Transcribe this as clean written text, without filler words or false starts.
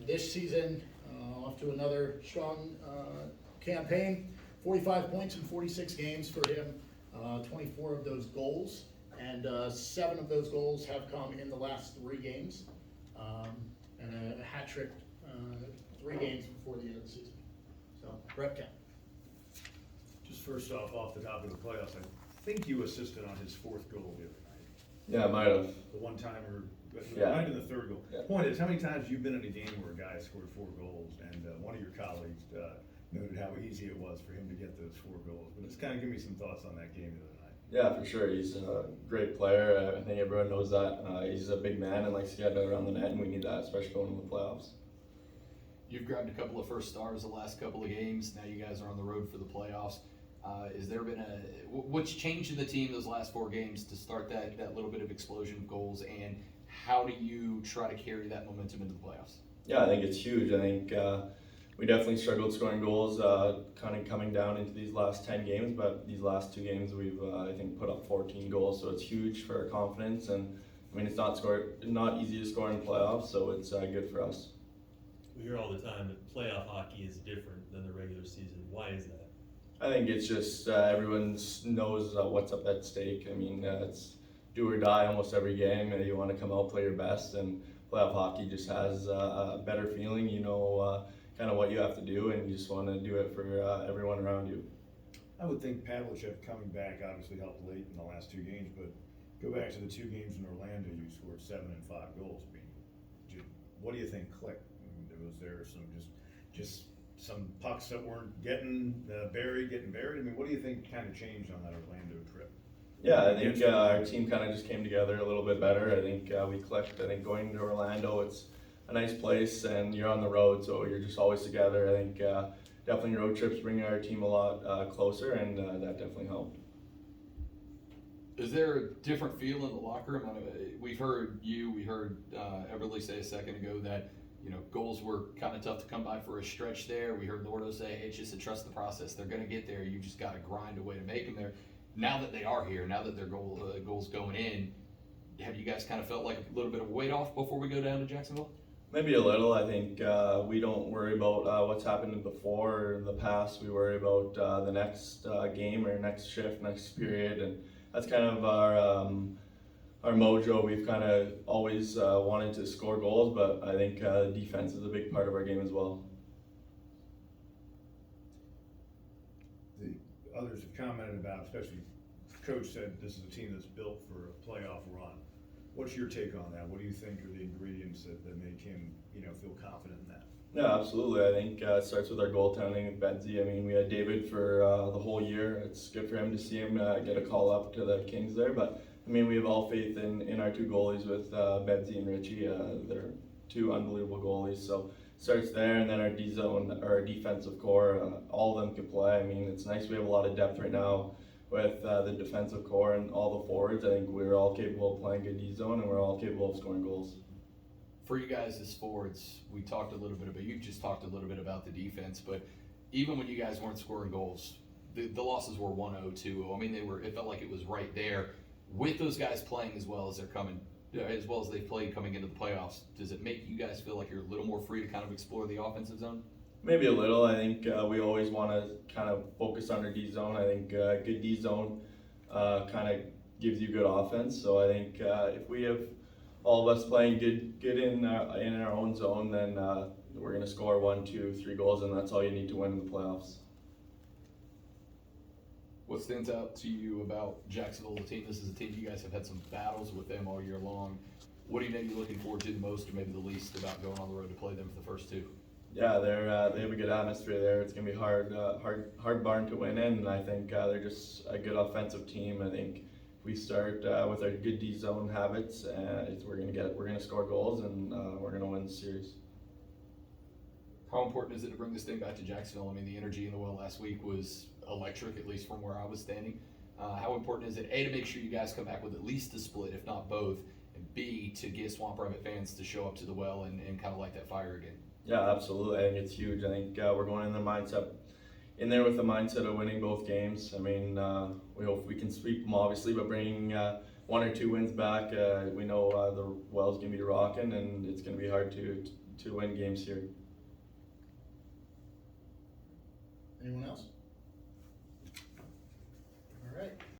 This season, off to another strong campaign. 45 points in 46 games for him, 24 of those goals, and 7 of those goals have come in the last 3 games, and a hat trick 3 games before the end of the season. So, Brett Kemp. Just first off the top of the playoffs, I think you assisted on his 4th goal the other night. Yeah, I might have. The one-timer, Yeah. might have been the 3rd goal. Yeah. Point is, how many times you've been in a game where a guy scored 4 goals, and one of your colleagues noted how easy it was for him to get those 4 goals. But just kind of give me some thoughts on that game the other night. Yeah, for sure. He's a great player. I think everyone knows that. He's a big man and likes to get around the net, and we need that, especially going into the playoffs. You've grabbed a couple of first stars the last couple of games. Now you guys are on the road for the playoffs. Has there been what's changed in the team those last 4 games to start that little bit of explosion of goals, and how do you try to carry that momentum into the playoffs? Yeah, I think it's huge. I think we definitely struggled scoring goals, kind of coming down into these last 10 games, but these last 2 games we've, I think, put up 14 goals, so it's huge for our confidence. And I mean, it's not easy to score in playoffs, so it's good for us. We hear all the time that playoff hockey is different than the regular season. Why is that? I think it's just everyone knows what's up at stake. I mean, it's do or die almost every game. You want to come out, play your best, and playoff hockey just has a better feeling. You know kind of what you have to do, and you just want to do it for everyone around you. I would think Pavlichev coming back obviously helped late in the last 2 games, but go back to the 2 games in Orlando, you scored 7 and 5 goals. I mean, what do you think clicked? I mean, was there just some pucks that weren't getting buried? I mean, what do you think kind of changed on that Orlando trip? Yeah, I think our team kind of just came together a little bit better. I think we clicked. I think going to Orlando, it's a nice place, and you're on the road, so you're just always together. I think definitely road trips bring our team a lot closer, and that definitely helped. Is there a different feel in the locker room? We heard Everly say a second ago that goals were kind of tough to come by for a stretch there. We heard Lordo say, hey, it's just to trust the process. They're going to get there. You just got to grind away to make them there. Now that they are here, now that their goals going in, have you guys kind of felt like a little bit of weight off before we go down to Jacksonville? Maybe a little. I think we don't worry about what's happened before or in the past. We worry about the next game or next shift, next period, and that's kind of our mojo. We've kind of always wanted to score goals, but I think defense is a big part of our game as well. The others have commented about, especially Coach said this is a team that's built for a playoff run. What's your take on that? What do you think are the ingredients that make him, feel confident in that? Yeah, absolutely. I think it starts with our goaltending with Bedsy. I mean, we had David for the whole year. It's good for him to see him get a call up to the Kings there, but I mean, we have all faith in our 2 goalies with Bedsy and Richie. They're 2 unbelievable goalies. So it starts there, and then our D-zone, our defensive core, all of them can play. I mean, it's nice we have a lot of depth right now with the defensive core and all the forwards. I think we're all capable of playing good D-zone, and we're all capable of scoring goals. For you guys as forwards, we talked a little bit about, you just talked a little bit about the defense, but even when you guys weren't scoring goals, the losses were 1-0, 2-0. I mean, it felt like it was right there. With those guys playing as well as they've played coming into the playoffs, does it make you guys feel like you're a little more free to kind of explore the offensive zone? Maybe a little. I think we always want to kind of focus on our D-zone. I think good D-zone kind of gives you good offense. So I think if we have all of us playing good in our own zone, then we're going to score 1, 2, 3 goals, and that's all you need to win in the playoffs. What stands out to you about Jacksonville, the team? This is a team you guys have had some battles with them all year long. What are you maybe looking forward to the most, or maybe the least, about going on the road to play them for the first 2? Yeah, they have a good atmosphere there. It's gonna be hard barn to win in, and I think they're just a good offensive team. I think if we start with our good D zone habits, we're gonna score goals, and we're gonna win the series. How important is it to bring this thing back to Jacksonville? I mean, the energy in the well last week was electric, at least from where I was standing. How important is it, A, to make sure you guys come back with at least a split, if not both, and B, to get Swamp Rabbit fans to show up to the well and kind of light that fire again? Yeah, absolutely. I think it's huge. I think we're going in there with the mindset of winning both games. I mean, we hope we can sweep them, obviously, but bringing 1 or 2 wins back, we know the well's gonna be rocking, and it's gonna be hard to to win games here.